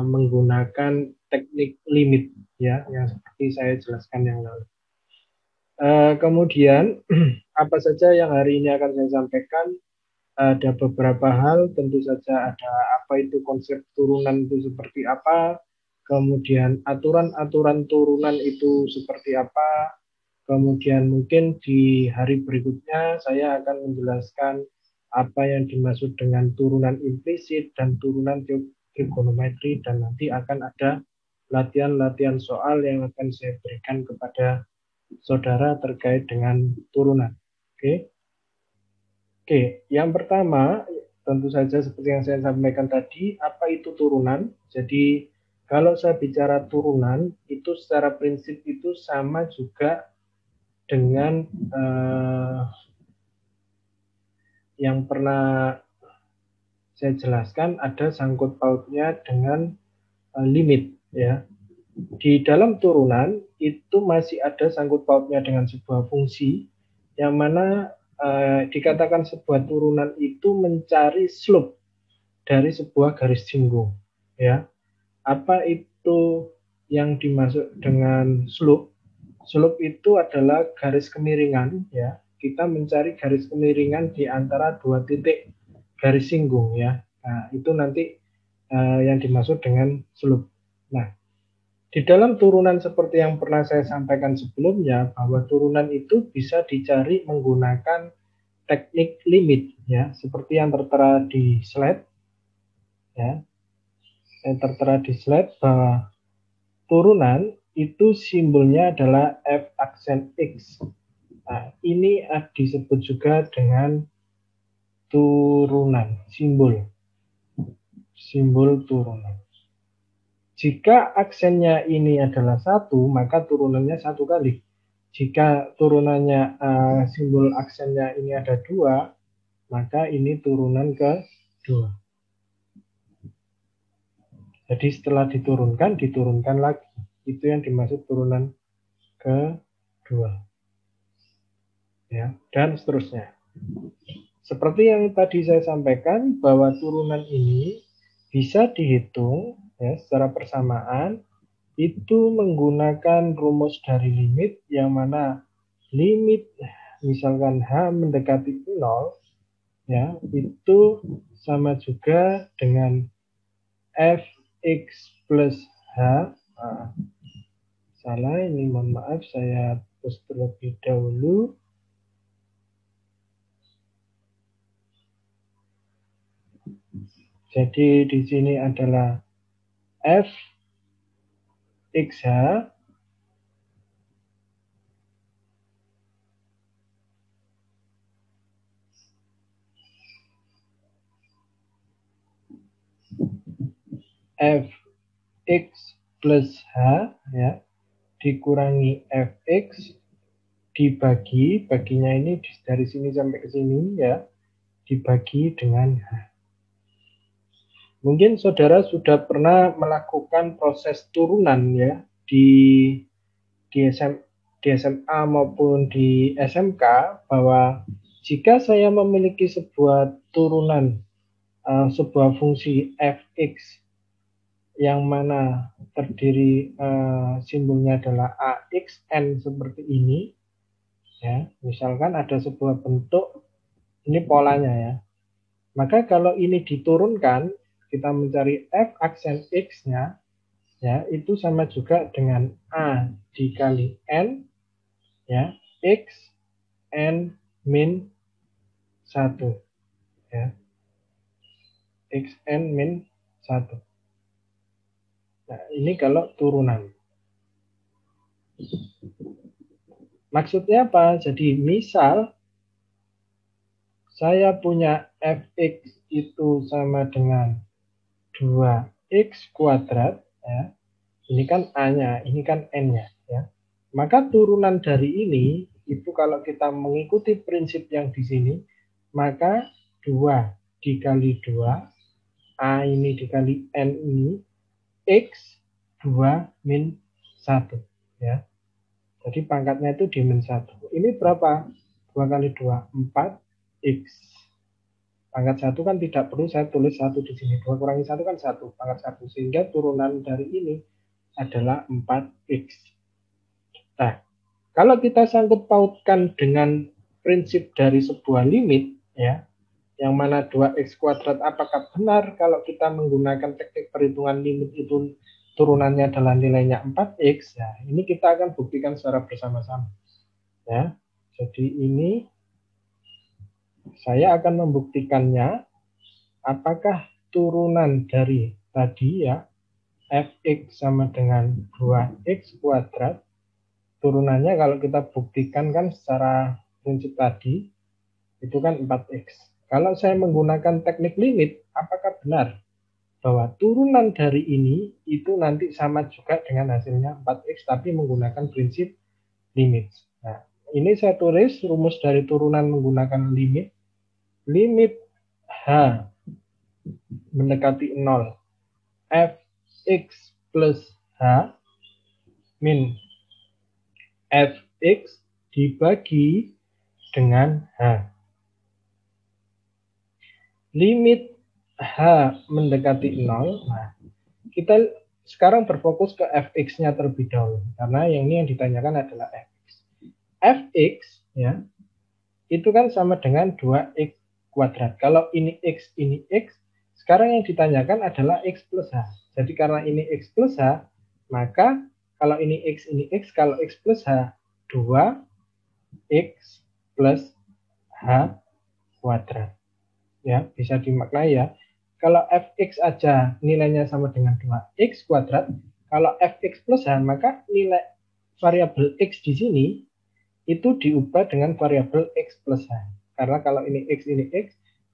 menggunakan teknik limit ya, yang seperti saya jelaskan yang lalu. Kemudian apa saja yang hari ini akan saya sampaikan? Ada beberapa hal, tentu saja ada apa itu konsep turunan itu seperti apa, kemudian aturan-aturan turunan itu seperti apa, kemudian mungkin di hari berikutnya saya akan menjelaskan apa yang dimaksud dengan turunan implisit dan turunan trigonometri, dan nanti akan ada latihan-latihan soal yang akan saya berikan kepada saudara terkait dengan turunan. Oke. Oke, yang pertama tentu saja seperti yang saya sampaikan tadi, apa itu turunan? Jadi kalau saya bicara turunan, itu secara prinsip itu sama juga dengan yang pernah saya jelaskan, ada sangkut pautnya dengan limit ya. Di dalam turunan itu masih ada sangkut pautnya dengan sebuah fungsi yang mana dikatakan sebuah turunan itu mencari slope dari sebuah garis singgung ya. Apa itu yang dimaksud dengan slope? Slope itu adalah garis kemiringan ya. Kita mencari garis kemiringan di antara dua titik garis singgung ya. Nah, itu nanti yang dimaksud dengan slope. Nah, di dalam turunan seperti yang pernah saya sampaikan sebelumnya, bahwa turunan itu bisa dicari menggunakan teknik limit ya, seperti yang tertera di slide ya. Yang tertera di slide bahwa turunan itu simbolnya adalah f aksen x. Nah, ini disebut juga dengan turunan, simbol turunan. Jika aksennya ini adalah satu, maka turunannya satu kali. Jika turunannya simbol aksennya ini ada dua, maka ini turunan kedua. Jadi setelah diturunkan lagi. Itu yang dimaksud turunan kedua. Ya, dan seterusnya. Seperti yang tadi saya sampaikan, bahwa turunan ini bisa dihitung ya, secara persamaan, itu menggunakan rumus dari limit, yang mana limit misalkan H mendekati 0 ya, itu sama juga dengan fx plus H. Salah ini, mohon maaf, saya hapus terlebih dahulu. Jadi di sini adalah f xh fx plus h ya, dikurangi fx baginya ini dari sini sampai ke sini ya, dibagi dengan h. Mungkin saudara sudah pernah melakukan proses turunan ya di SMA maupun di SMK, bahwa jika saya memiliki sebuah turunan sebuah fungsi fx yang mana terdiri simbolnya adalah axn seperti ini ya, misalkan ada sebuah bentuk, ini polanya ya, maka kalau ini diturunkan, kita mencari f aksen x-nya ya, itu sama juga dengan a dikali n ya, x n min 1 ya, x n min 1. Nah, ini kalau turunan. Maksudnya apa? Jadi misal saya punya fx itu sama dengan 2x kuadrat ya. Ini kan a-nya, ini kan n-nya ya. Maka turunan dari ini itu kalau kita mengikuti prinsip yang di sini, maka 2 dikali 2, a ini dikali n ini, x 2 min 1 ya. Jadi pangkatnya itu di min 1. Ini berapa? 2 kali 2, 4x. Pangkat 1 kan tidak perlu saya tulis 1 di sini. 2 kurangi 1 kan 1, pangkat 1. Sehingga turunan dari ini adalah 4x. Nah, kalau kita sangkut pautkan dengan prinsip dari sebuah limit, ya, yang mana 2x kuadrat apakah benar kalau kita menggunakan teknik perhitungan limit itu turunannya adalah nilainya 4x, ya, ini kita akan buktikan secara bersama-sama. Ya, jadi ini saya akan membuktikannya apakah turunan dari tadi ya fx sama dengan 2x kuadrat, turunannya kalau kita buktikan kan secara prinsip tadi itu kan 4x. Kalau saya menggunakan teknik limit, apakah benar bahwa turunan dari ini itu nanti sama juga dengan hasilnya 4x tapi menggunakan prinsip limit. Nah, ini saya tulis rumus dari turunan menggunakan limit. Limit h mendekati 0 fx plus h min fx dibagi dengan h. Limit h mendekati 0. Nah, kita sekarang berfokus ke fx-nya terlebih dahulu karena yang ini yang ditanyakan adalah fx. Fx ya itu kan sama dengan 2x kuadrat. Kalau ini x, sekarang yang ditanyakan adalah x plus h. Jadi karena ini x plus h, maka kalau ini x, kalau x plus h, 2x plus h kuadrat. Ya, bisa dimaknai ya. Kalau fx aja nilainya sama dengan 2x kuadrat, kalau fx plus h, maka nilai variabel x di sini itu diubah dengan variabel x plus h. Karena kalau ini x,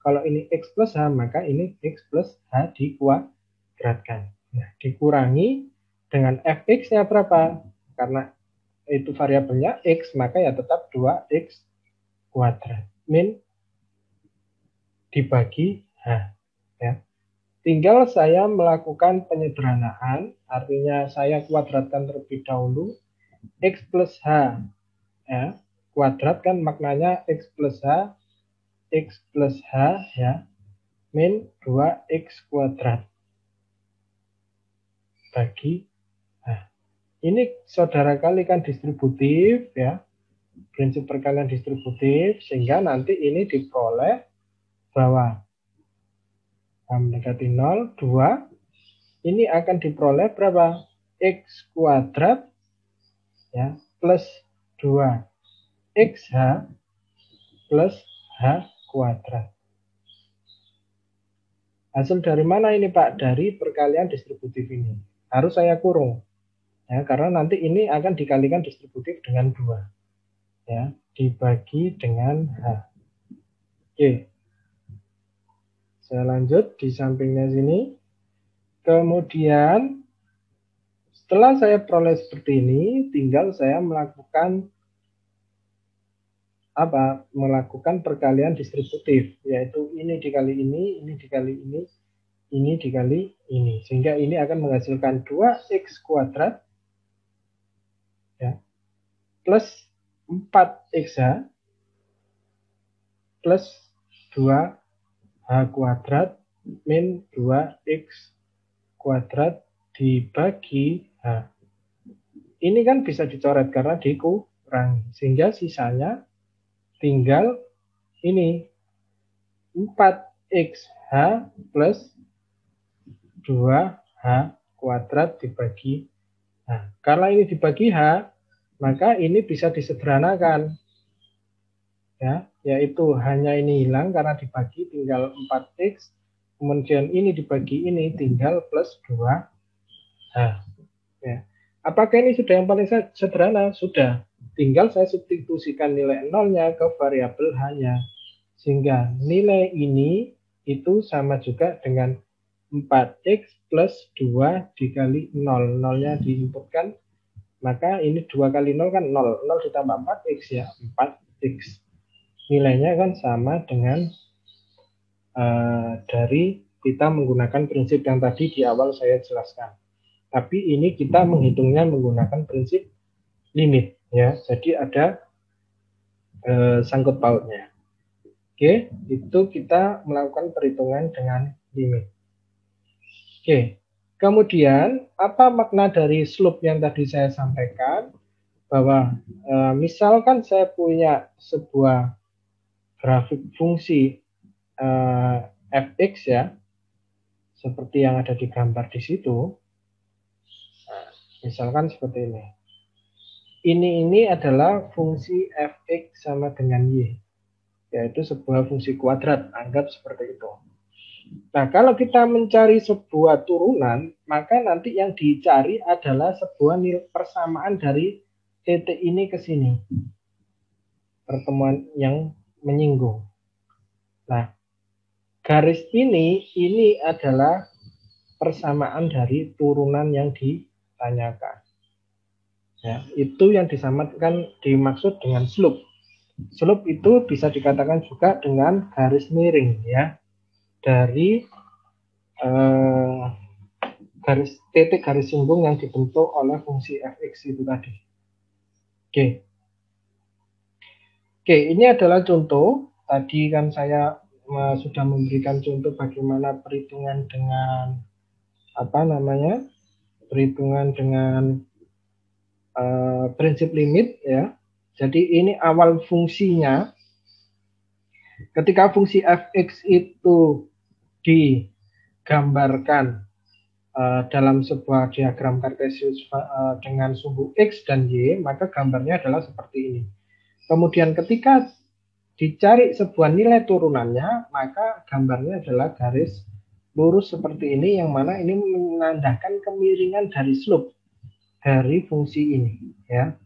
kalau ini x plus h, maka ini x plus h dikuadratkan. Nah, dikurangi dengan fx-nya berapa? Karena itu variabelnya x, maka ya tetap 2x kuadrat. Min dibagi h. Ya. Tinggal saya melakukan penyederhanaan, artinya saya kuadratkan terlebih dahulu. X plus h ya, kuadrat kan maknanya x plus h ya, min 2x kuadrat bagi h. Ini saudara kalikan distributif ya, prinsip perkalian distributif, sehingga nanti ini diperoleh bahwa h mendekati 0, 2, ini akan diperoleh berapa? X kuadrat ya, plus 2xh plus h kuadrat. Hasil dari mana ini Pak? Dari perkalian distributif ini. Harus saya kurung. Ya, karena nanti ini akan dikalikan distributif dengan 2. Ya, dibagi dengan h. Oke. Saya lanjut di sampingnya sini. Kemudian setelah saya peroleh seperti ini, tinggal saya melakukan melakukan perkalian distributif, yaitu ini dikali ini dikali ini dikali ini, sehingga ini akan menghasilkan 2x kuadrat ya, plus 4xh plus 2h kuadrat min 2x kuadrat dibagi h. Ini kan bisa dicoret karena dikurangi, sehingga sisanya tinggal ini 4xh plus 2h kuadrat dibagi h. Karena ini dibagi h, maka ini bisa disederhanakan. Ya, yaitu hanya ini hilang karena dibagi tinggal 4x, kemudian ini dibagi ini tinggal plus 2h. Ya. Apakah ini sudah yang paling sederhana? Sudah. Tinggal saya substitusikan nilai nolnya ke variabel h-nya. Sehingga nilai ini itu sama juga dengan 4x plus 2 dikali 0. Nolnya diinputkan. Maka ini 2 kali 0 kan 0. 0 ditambah 4x ya, 4x. Nilainya kan sama dengan dari kita menggunakan prinsip yang tadi di awal saya jelaskan. Tapi ini kita menghitungnya menggunakan prinsip limit ya. Jadi ada sangkut pautnya. Oke, itu kita melakukan perhitungan dengan limit. Oke, kemudian apa makna dari slope yang tadi saya sampaikan? Bahwa misalkan saya punya sebuah grafik fungsi fx ya, seperti yang ada di gambar di situ. Nah, misalkan seperti ini. Ini adalah fungsi fx sama dengan y, yaitu sebuah fungsi kuadrat, anggap seperti itu. Nah, kalau kita mencari sebuah turunan, maka nanti yang dicari adalah sebuah nilai persamaan dari titik ini ke sini. Pertemuan yang menyinggung. Nah, garis ini adalah persamaan dari turunan yang ditanyakan. Ya, itu yang disamakan dimaksud dengan slope. Slope itu bisa dikatakan juga dengan garis miring ya. Dari titik garis singgung yang dibentuk oleh fungsi fx itu tadi. Oke. Oke, ini adalah contoh. Tadi kan saya sudah memberikan contoh bagaimana perhitungan dengan perhitungan dengan prinsip limit ya. Jadi ini awal fungsinya. Ketika fungsi fx itu digambarkan dalam sebuah diagram kartesius dengan sumbu x dan y, maka gambarnya adalah seperti ini. Kemudian ketika dicari sebuah nilai turunannya, maka gambarnya adalah garis lurus seperti ini, yang mana ini menandakan kemiringan dari slope dari fungsi ini ya.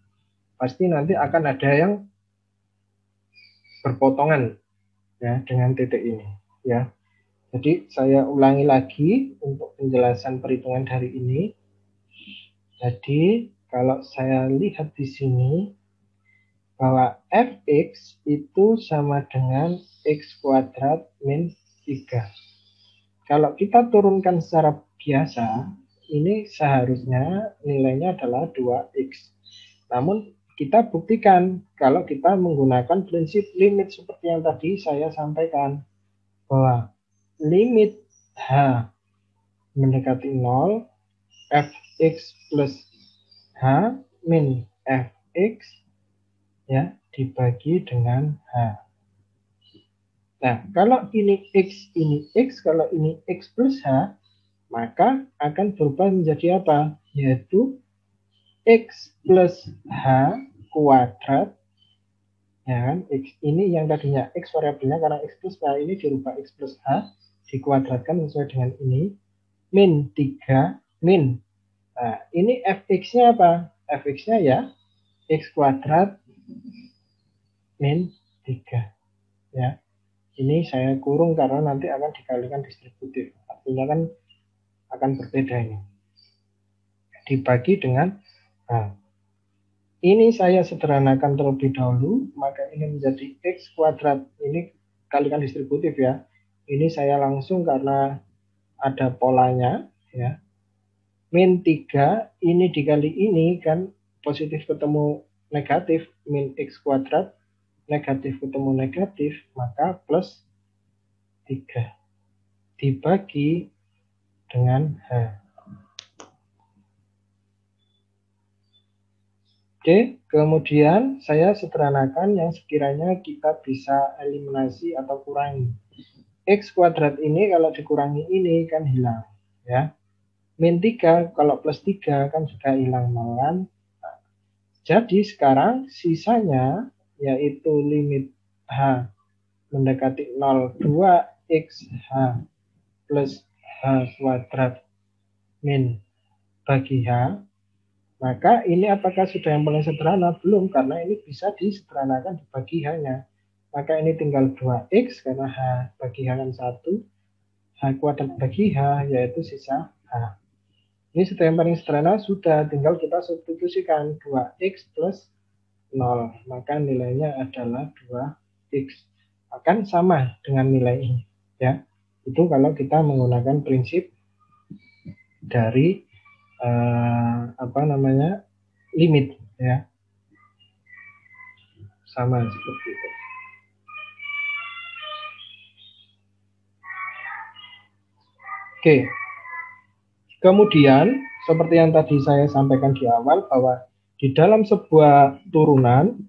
Pasti nanti akan ada yang berpotongan ya dengan titik ini ya. Jadi saya ulangi lagi untuk penjelasan perhitungan dari ini. Jadi kalau saya lihat di sini bahwa fx itu sama dengan x kuadrat min 3. Kalau kita turunkan secara biasa, ini seharusnya nilainya adalah 2x. Namun kita buktikan kalau kita menggunakan prinsip limit seperti yang tadi saya sampaikan, bahwa limit h mendekati 0, fx plus h min fx ya dibagi dengan h. Nah, kalau ini x, kalau ini x plus h, maka akan berubah menjadi apa? Yaitu x plus h kuadrat, ya kan? X ini yang tadinya x variabelnya, karena x plus h ini dirubah x plus h, dikuadratkan sesuai dengan ini, min 3, min. Nah, ini fx-nya apa? Fx-nya ya x kuadrat min 3. Ya. Ini saya kurung karena nanti akan dikalikan distributif. Artinya kan akan berbeda ini. Dibagi dengan nah, ini saya sederhanakan terlebih dahulu, maka ini menjadi x kuadrat. Ini kalikan distributif ya. Ini saya langsung karena ada polanya ya. Min 3 ini dikali ini kan positif ketemu negatif, min x kuadrat, negatif ketemu negatif, maka plus 3 dibagi dengan h. Oke, kemudian saya sederhanakan yang sekiranya kita bisa eliminasi atau kurangi. X kuadrat ini kalau dikurangi ini kan hilang ya. Min 3 kalau plus 3 kan sudah hilang kan. Jadi sekarang sisanya yaitu limit h mendekati 0, 2xh plus h kuadrat min bagi h. Maka ini apakah sudah yang paling sederhana? Belum, karena ini bisa disederhanakan dibagi h-nya. Maka ini tinggal 2x karena h bagi h kan 1. H kuadrat bagi h yaitu sisa h. Ini sudah yang paling sederhana, sudah tinggal kita substitusikan 2x plus 0. Maka nilainya adalah 2x. Akan sama dengan nilai ini. Ya, itu kalau kita menggunakan prinsip dari limit ya, sama seperti itu. Oke. Kemudian, seperti yang tadi saya sampaikan di awal, bahwa di dalam sebuah turunan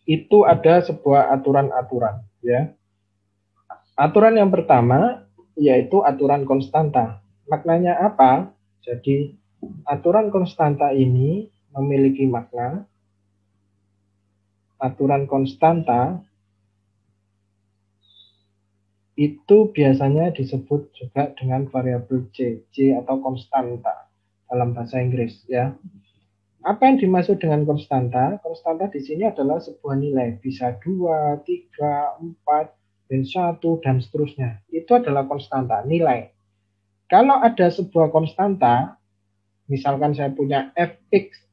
itu ada sebuah aturan-aturan, ya. Aturan yang pertama yaitu aturan konstanta. Maknanya apa? Jadi aturan konstanta ini memiliki makna. Aturan konstanta itu biasanya disebut juga dengan variabel C, C atau konstanta dalam bahasa Inggris, ya. Apa yang dimaksud dengan konstanta? Konstanta di sini adalah sebuah nilai, bisa 2, 3, 4, dan 1, dan seterusnya. Itu adalah konstanta, nilai. Kalau ada sebuah konstanta, misalkan saya punya fx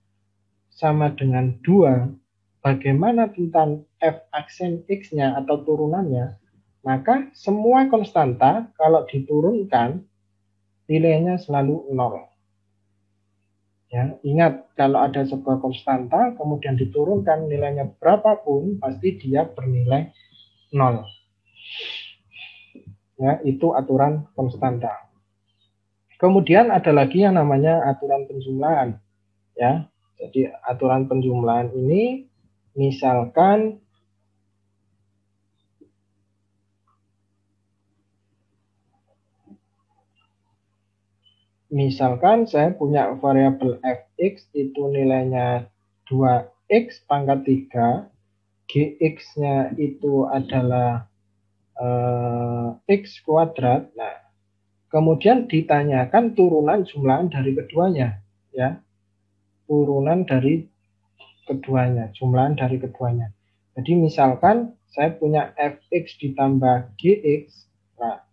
sama dengan 2, bagaimana tentang f aksen x-nya atau turunannya? Maka semua konstanta kalau diturunkan nilainya selalu 0. Ya, ingat kalau ada sebuah konstanta kemudian diturunkan nilainya berapapun pasti dia bernilai 0. Ya, itu aturan konstanta. Kemudian ada lagi yang namanya aturan penjumlahan. Ya, jadi aturan penjumlahan ini misalkan saya punya variabel fx itu nilainya 2x pangkat 3, gx-nya itu adalah x kuadrat. Nah, kemudian ditanyakan turunan jumlahan dari keduanya, ya. Turunan dari keduanya, jumlahan dari keduanya. Jadi misalkan saya punya fx ditambah gx, nah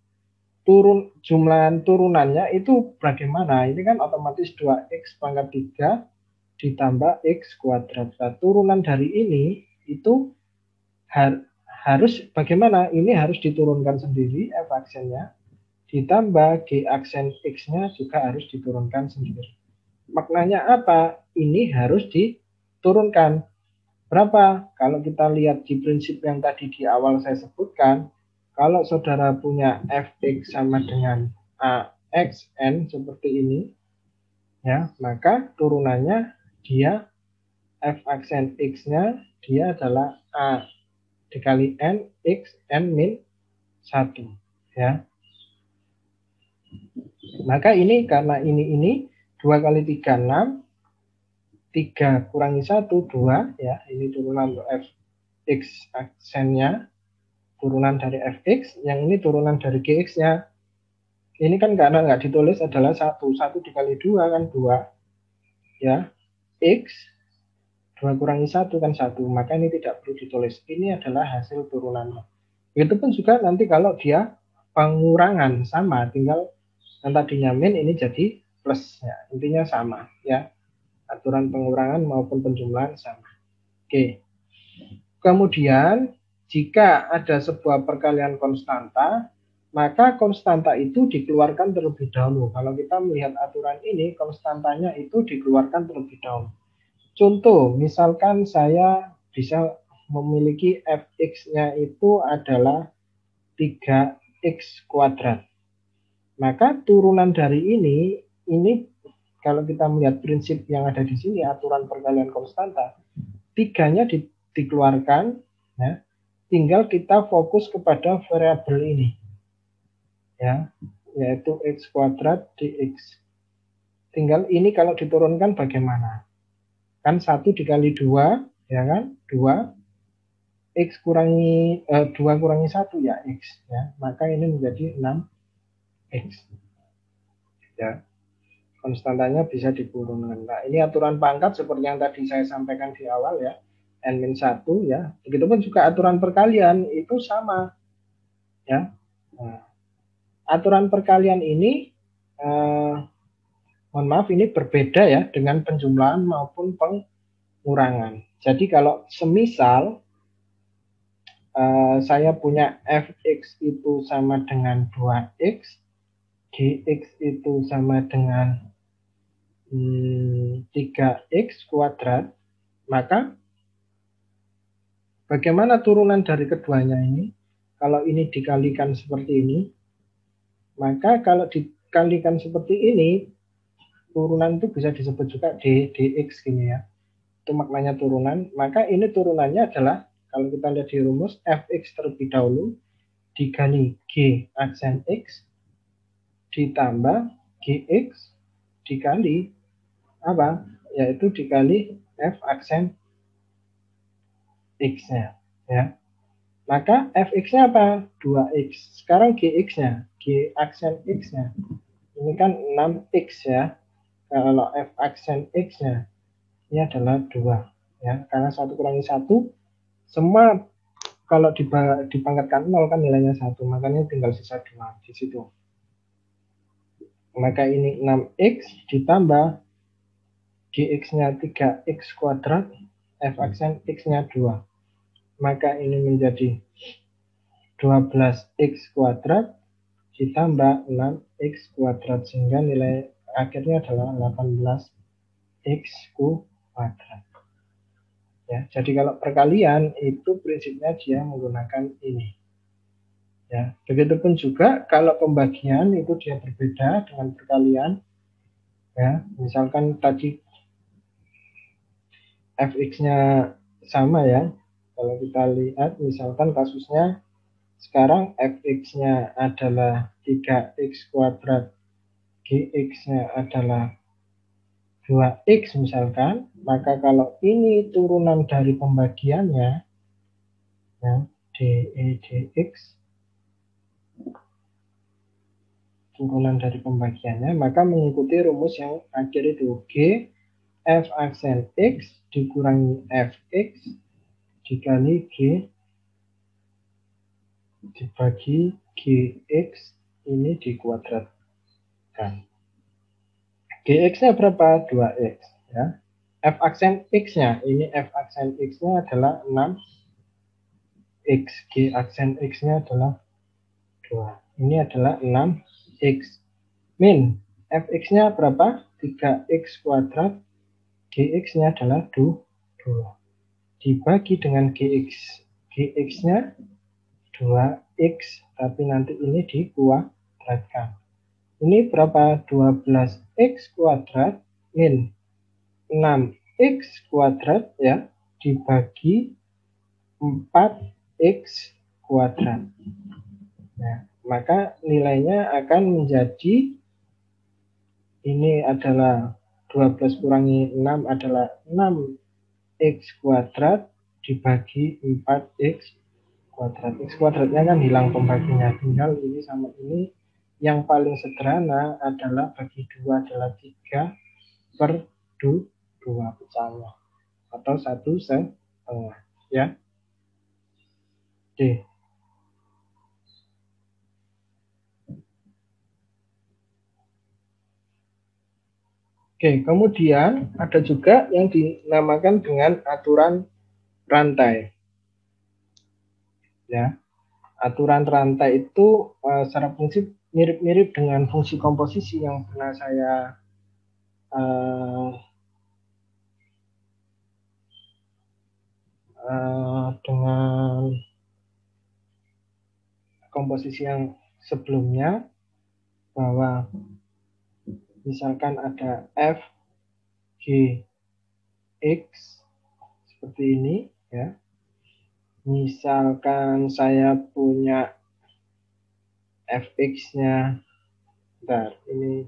jumlahan turunannya itu bagaimana? Ini kan otomatis 2x pangkat 3 ditambah x kuadrat. Nah, turunan dari ini itu harus bagaimana? Ini harus diturunkan sendiri f aksennya, ditambah g aksen x-nya juga harus diturunkan sendiri. Maknanya apa? Ini harus diturunkan. Berapa? Kalau kita lihat di prinsip yang tadi di awal saya sebutkan, kalau saudara punya fx sama dengan axn seperti ini, ya, maka turunannya dia f aksen x-nya dia adalah a dikali n x n min 1, ya. Maka ini karena ini 2 kali 3 6, 3 kurangi 1 2, ya. Ini turunan fx aksennya, turunan dari fx, yang ini turunan dari gx-nya. Ini kan karena nggak ditulis adalah 1 dikali 2 kan 2, ya. X 2 kurangi 1 kan 1, maka ini tidak perlu ditulis. Ini adalah hasil turunannya. Itu pun juga nanti kalau dia pengurangan sama, tinggal yang tadinya min ini jadi plus, ya. Intinya sama, ya. Aturan pengurangan maupun penjumlahan sama. Oke. Kemudian jika ada sebuah perkalian konstanta, maka konstanta itu dikeluarkan terlebih dahulu. Kalau kita melihat aturan ini, konstantanya itu dikeluarkan terlebih dahulu. Contoh, misalkan saya bisa memiliki fx-nya itu adalah 3x kuadrat. Maka turunan dari ini kalau kita melihat prinsip yang ada di sini, aturan perkalian konstanta, 3-nya dikeluarkan, ya, tinggal kita fokus kepada variabel ini, ya, yaitu x kuadrat dx. Tinggal ini kalau diturunkan bagaimana? Kan 1 dikali 2, ya kan? 2 x kurangi 2 kurangi 1 ya x, ya. Maka ini menjadi 6x. Ya. Konstantanya bisa diturunkan. Nah, ini aturan pangkat seperti yang tadi saya sampaikan di awal, ya. N-1, ya. Begitupun juga aturan perkalian itu sama, ya. Nah, aturan perkalian ini mohon maaf ini berbeda ya dengan penjumlahan maupun pengurangan. Jadi kalau semisal saya punya fx itu sama dengan 2x, gx itu sama dengan 3x kuadrat, maka bagaimana turunan dari keduanya ini? Kalau ini dikalikan seperti ini, Maka kalau dikalikan seperti ini, turunan itu bisa disebut juga dx gini ya. Itu maknanya turunan. Maka ini turunannya adalah, kalau kita lihat di rumus, fx terlebih dahulu dikali g aksen x ditambah gx dikali apa? Yaitu dikali f aksen x-nya ya. Maka fx-nya apa? 2x. Sekarang gx-nya, g aksen x-nya. Ini kan 6x ya. Kalau f aksen x-nya ini adalah 2 ya. Karena 1 kurangi 1 semua kalau dipangkatkan 0 kan nilainya 1, makanya tinggal sisa 2 di situ. Maka ini 6x ditambah gx-nya 3x kuadrat, f aksen x-nya 2. Maka ini menjadi 12x kuadrat ditambah 6x kuadrat, sehingga nilai akhirnya adalah 18x kuadrat. Ya, jadi kalau perkalian itu prinsipnya dia menggunakan ini. Ya, begitupun juga kalau pembagian itu dia berbeda dengan perkalian. Ya, misalkan tadi fx-nya sama ya. Kalau kita lihat misalkan kasusnya sekarang fx-nya adalah 3x kuadrat, gx-nya adalah 2x misalkan, maka kalau ini turunan dari pembagiannya ya, dx turunan dari pembagiannya, maka mengikuti rumus yang akhir itu g f aksen x dikurangi fx dikali g dibagi gx ini dikuadratkan. Gx-nya berapa? 2x ya. F aksen x-nya, ini f aksen x-nya adalah 6x, g aksen x-nya adalah 2. Ini adalah 6x min fx-nya berapa? 3x kuadrat, gx-nya adalah 2 dibagi dengan gx-nya 2x, tapi nanti ini dikuadratkan. Ini berapa? 12x kuadrat min 6x kuadrat ya, dibagi 4x kuadrat. Nah, maka nilainya akan menjadi, ini adalah 12 kurangi 6 adalah 6x kuadrat dibagi 4x kuadrat. X kuadratnya kan hilang pembaginya, tinggal ini sama ini. Yang paling sederhana adalah bagi 2 adalah 3 per 2 pecahnya, atau 1/2 ya. D. Oke, kemudian ada juga yang dinamakan dengan aturan rantai. Ya, aturan rantai itu secara prinsip mirip-mirip dengan fungsi komposisi yang pernah saya dengan komposisi yang sebelumnya, bahwa misalkan ada f g x seperti ini ya. Misalkan saya punya fx-nya, bentar, ini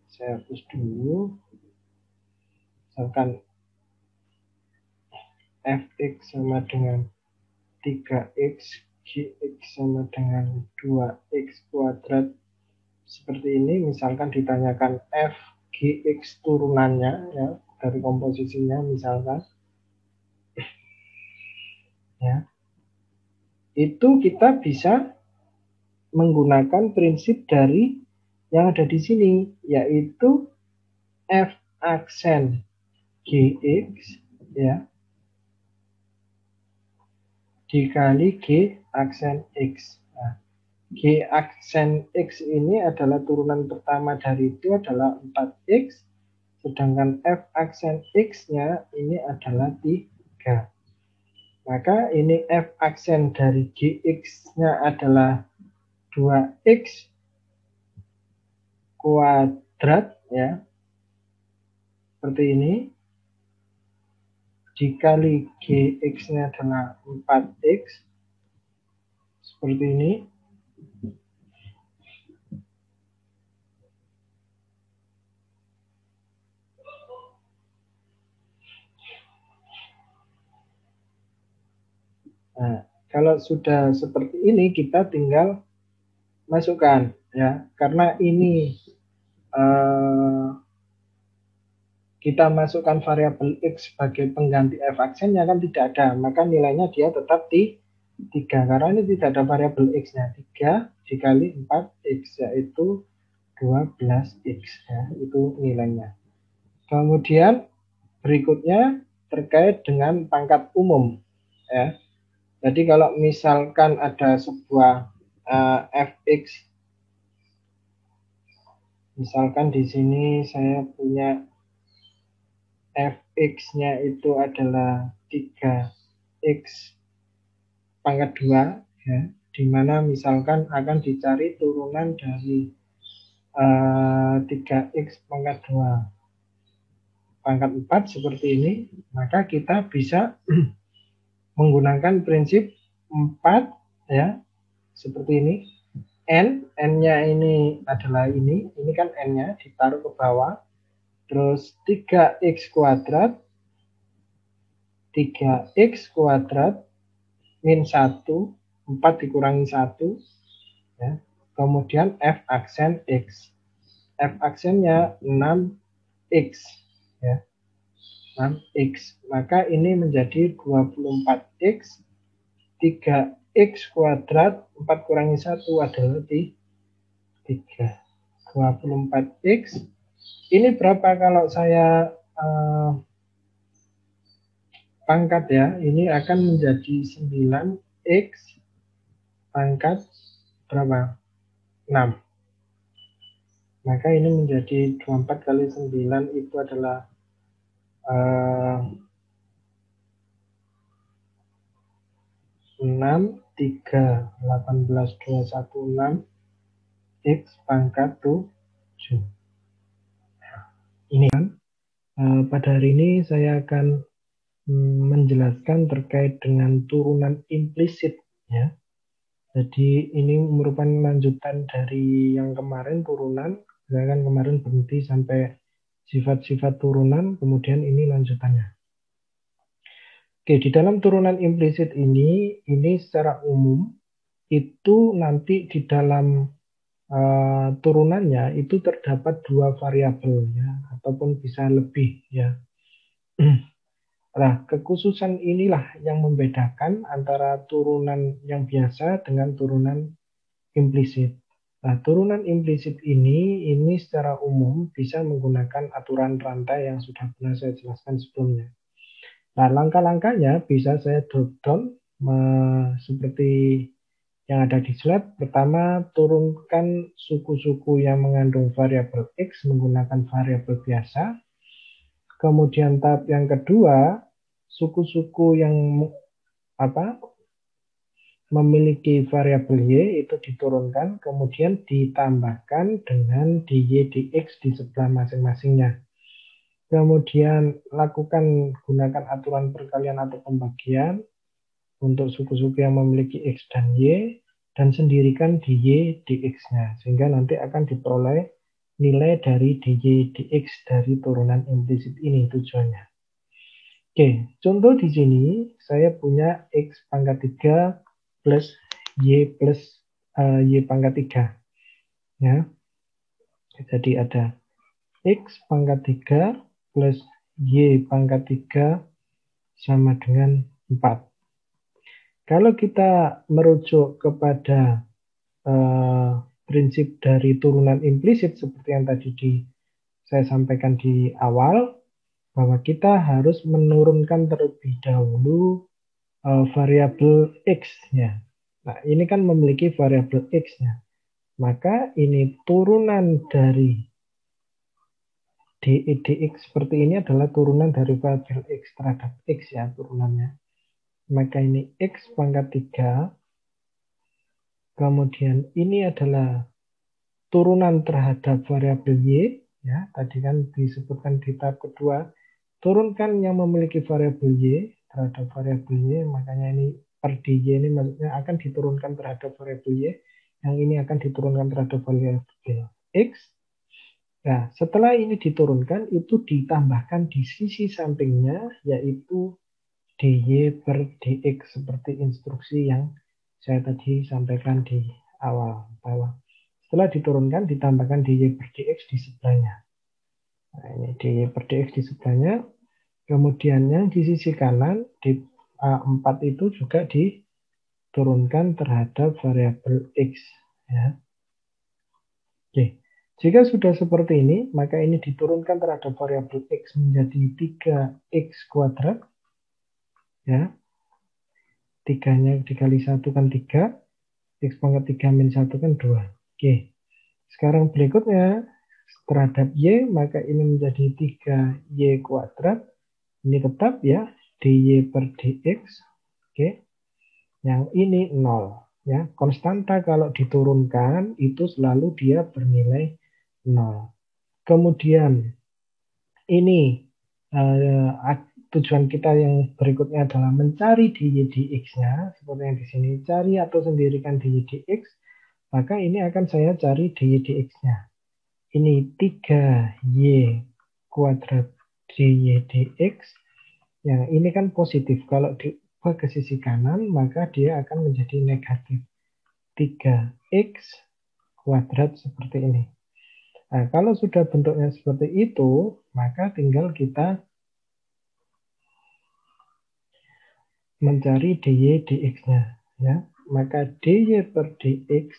saya hapus dulu. Misalkan fx sama dengan 3x, gx sama dengan 2x kuadrat seperti ini. Misalkan ditanyakan f gx turunannya ya, dari komposisinya misalkan ya, itu kita bisa menggunakan prinsip dari yang ada di sini, yaitu f aksen gx ya dikali g aksen x. Nah, g aksen x ini adalah turunan pertama dari itu adalah 4x, sedangkan f aksen x-nya ini adalah 3. Maka ini f aksen dari gx-nya adalah 2x kuadrat ya, seperti ini, dikali gx-nya adalah 4x, seperti ini. Nah, kalau sudah seperti ini kita tinggal masukkan ya, karena ini kita masukkan variabel x sebagai pengganti f aksennya kan tidak ada, maka nilainya dia tetap di 3 karena ini tidak ada variabel x-nya. 3 dikali 4x yaitu 12x ya, itu nilainya. Kemudian berikutnya terkait dengan pangkat umum ya. Jadi kalau misalkan ada sebuah fx, misalkan di sini saya punya fx-nya itu adalah 3x pangkat 2 ya, di mana misalkan akan dicari turunan dari 3x pangkat 2 pangkat 4 seperti ini, maka kita bisa menggunakan prinsip 4 ya, seperti ini. N-nya ini adalah ini kan N-nya ditaruh ke bawah, terus 3x kuadrat, 3x kuadrat min 1, 4 dikurangi 1 ya. Kemudian f aksen x, f aksennya 6x ya, 6x, maka ini menjadi 24x, 3x kuadrat, 4 kurangi 1 adalah 3, 24x. Ini berapa kalau saya pangkat ya, ini akan menjadi 9x pangkat berapa? 6. Maka ini menjadi 24 kali 9 itu adalah 6, 3, 18, 216 x pangkat 7. Ini kan pada hari ini saya akan menjelaskan terkait dengan turunan implisit ya. Jadi ini merupakan lanjutan dari yang kemarin turunan. Saya kan kemarin berhenti sampai sifat-sifat turunan, kemudian ini lanjutannya. Oke, di dalam turunan implisit ini secara umum itu nanti di dalam turunannya itu terdapat 2 variabel ya, ataupun bisa lebih ya. Nah, kekhususan inilah yang membedakan antara turunan yang biasa dengan turunan implisit. Nah, turunan implisit ini secara umum bisa menggunakan aturan rantai yang sudah pernah saya jelaskan sebelumnya. Nah, langkah-langkahnya bisa saya drop down seperti yang ada di slide. Pertama, turunkan suku-suku yang mengandung variabel X menggunakan variabel biasa. Kemudian tahap yang kedua, suku-suku yang memiliki variabel Y itu diturunkan, kemudian ditambahkan dengan dy dx di sebelah masing-masingnya. Kemudian gunakan aturan perkalian atau pembagian untuk suku-suku yang memiliki X dan Y, dan sendirikan dy dx-nya, sehingga nanti akan diperoleh nilai dari dy dx dari turunan implisit ini tujuannya. Oke, contoh di sini saya punya X pangkat 3 plus Y pangkat 3. Ya. Jadi ada X pangkat 3 plus Y pangkat 3 sama dengan 4. Kalau kita merujuk kepada prinsip dari turunan implisit seperti yang tadi saya sampaikan di awal, bahwa kita harus menurunkan terlebih dahulu variabel X-nya. Nah, ini kan memiliki variabel X-nya. Maka ini turunan dari dy dx seperti ini adalah turunan dari variabel X terhadap X ya, turunannya. Maka ini X pangkat 3. Kemudian ini adalah turunan terhadap variabel Y, ya, tadi kan disebutkan di tahap kedua, turunkan yang memiliki variabel Y terhadap variabel Y, makanya ini per dy ini maksudnya akan diturunkan terhadap variabel Y, yang ini akan diturunkan terhadap variabel X. Nah, setelah ini diturunkan, itu ditambahkan di sisi sampingnya, yaitu dy per dx, seperti instruksi yang saya tadi sampaikan di awal bawah. Setelah diturunkan, ditambahkan dy per dx di sebelahnya. Nah, ini dy per dx di sebelahnya. Kemudian yang di sisi kanan, di A4 itu juga diturunkan terhadap variabel X. Ya. Oke. Jika sudah seperti ini, maka ini diturunkan terhadap variabel X menjadi 3x kuadrat. Ya. 3-nya dikali 1 kan 3. X pangkat 3 min 1 kan 2. Oke. Sekarang berikutnya, terhadap Y, maka ini menjadi 3y kuadrat. Ini tetap ya, dy per dx. Oke. Yang ini 0. Ya, konstanta kalau diturunkan itu selalu dia bernilai 0. Kemudian ini tujuan kita yang berikutnya adalah mencari dy dx-nya, seperti yang di sini, cari atau sendirikan dy dx, maka ini akan saya cari dy dx-nya. Ini 3y kuadrat dy dx, yang ini kan positif. Kalau diubah ke sisi kanan, maka dia akan menjadi negatif. 3x kuadrat seperti ini. Nah, kalau sudah bentuknya seperti itu, maka tinggal kita mencari dy dx-nya. Ya. Maka dy per dx,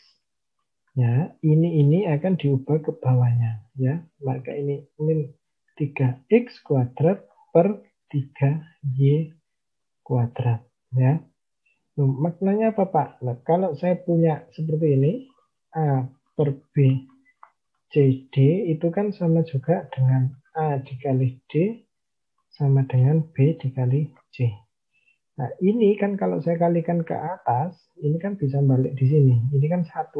ya, ini akan diubah ke bawahnya. Ya. Maka ini min 3x kuadrat per 3y kuadrat. Ya. Maknanya apa, Pak? Nah, kalau saya punya seperti ini, A per B CD itu kan sama juga dengan A dikali D sama dengan B dikali C. Nah, ini kan kalau saya kalikan ke atas, ini kan bisa balik di sini. Ini kan 1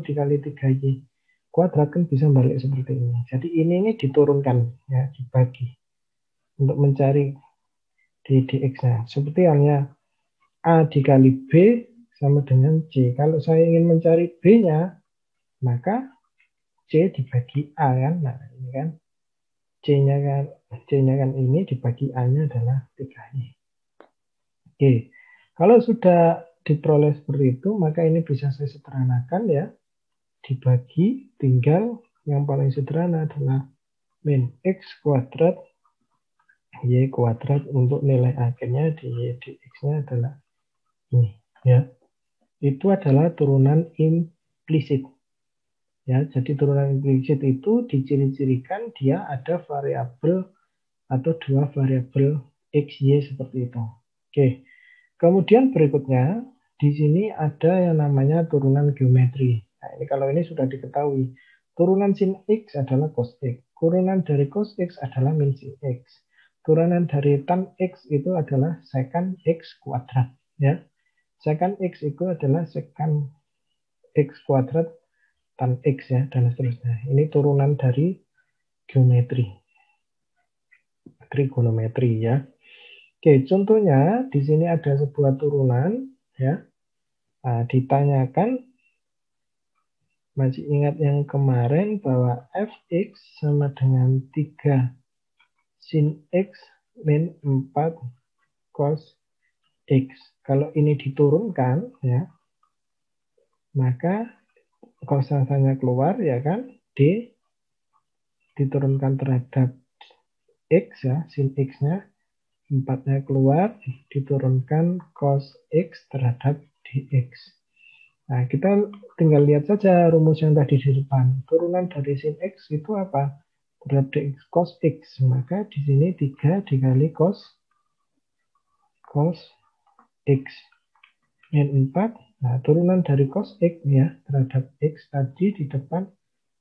dikali 3Y kuadrat kan bisa balik seperti ini. Jadi ini diturunkan, ya, dibagi untuk mencari dx-nya. Seperti halnya A dikali B sama dengan C. Kalau saya ingin mencari B-nya, maka C dibagi A kan. Nah, ini kan C-nya kan ini dibagi A-nya adalah 3Y. Oke. Kalau sudah diperoleh seperti itu, maka ini bisa saya sederhanakan ya. Dibagi tinggal yang paling sederhana adalah min X kuadrat Y kuadrat, untuk nilai akhirnya di Y dx-nya adalah ini ya. Itu adalah turunan implisit. Ya, jadi turunan implisit itu diciri-cirikan dia ada variabel atau dua variabel X, Y seperti itu. Oke. Kemudian berikutnya di sini ada yang namanya turunan geometri. Nah, ini kalau ini sudah diketahui. Turunan sin X adalah cos X. Turunan dari cos X adalah min sin X. Turunan dari tan X itu adalah secant X kuadrat. Ya. Secant X itu adalah secant X kuadrat tan X ya, dan seterusnya. Ini turunan dari geometri. Trigonometri ya. Oke, contohnya di sini ada sebuah turunan ya. Nah, ditanyakan, masih ingat yang kemarin bahwa fx sama dengan 3 sin x min 4 cos x. Kalau ini diturunkan ya, maka kosasanya keluar ya kan, d diturunkan terhadap x ya, sin x-nya, 4-nya keluar, diturunkan cos x terhadap dx. Nah, kita tinggal lihat saja rumus yang tadi di depan. Turunan dari sin x itu apa? Terhadap dx cos x. Maka di sini 3 dikali cos x. Min 4. Nah, turunan dari cos x ya terhadap x tadi di depan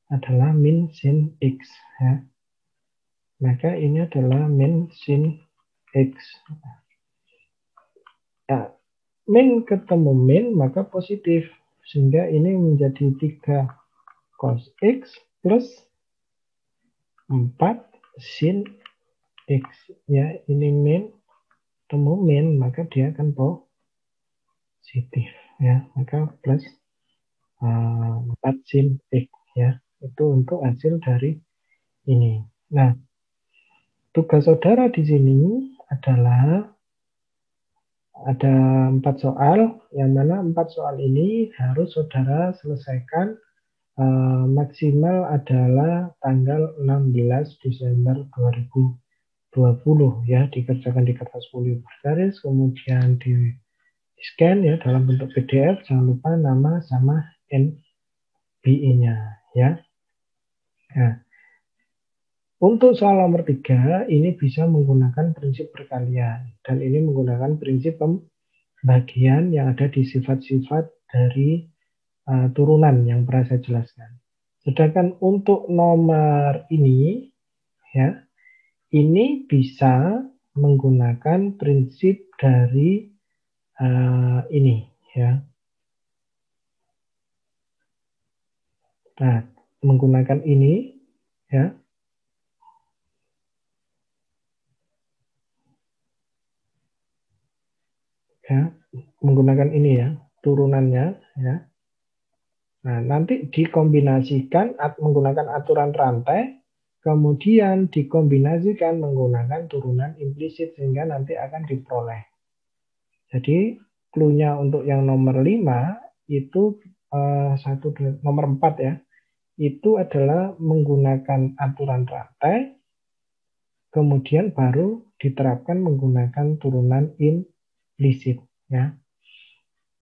adalah min sin x. Ya. Maka ini adalah min sin x. Nah, min ketemu min maka positif. Sehingga ini menjadi 3 cos X plus 4 sin X. Ya, ini min, temu min, maka dia akan positif. Ya, maka plus 4 sin X. Ya, itu untuk hasil dari ini. Nah, tugas saudara di sini adalah ada 4 soal, yang mana 4 soal ini harus saudara selesaikan maksimal adalah tanggal 16 Desember 2020 ya, dikerjakan di kertas folio bergaris, kemudian di scan ya dalam bentuk PDF, jangan lupa nama sama NBI-nya ya. Nah, untuk soal nomor 3 ini bisa menggunakan prinsip perkalian dan ini menggunakan prinsip pembagian yang ada di sifat-sifat dari turunan yang pernah saya jelaskan. Sedangkan untuk nomor ini ya, ini bisa menggunakan prinsip dari ini ya. Nah, menggunakan ini ya. Ya, menggunakan ini ya, turunannya ya. Nah, nanti dikombinasikan menggunakan aturan rantai, kemudian dikombinasikan menggunakan turunan implisit sehingga nanti akan diperoleh. Jadi clue-nya untuk yang nomor 5 itu nomor 4 ya. Itu adalah menggunakan aturan rantai, kemudian baru diterapkan menggunakan turunan implisit ya.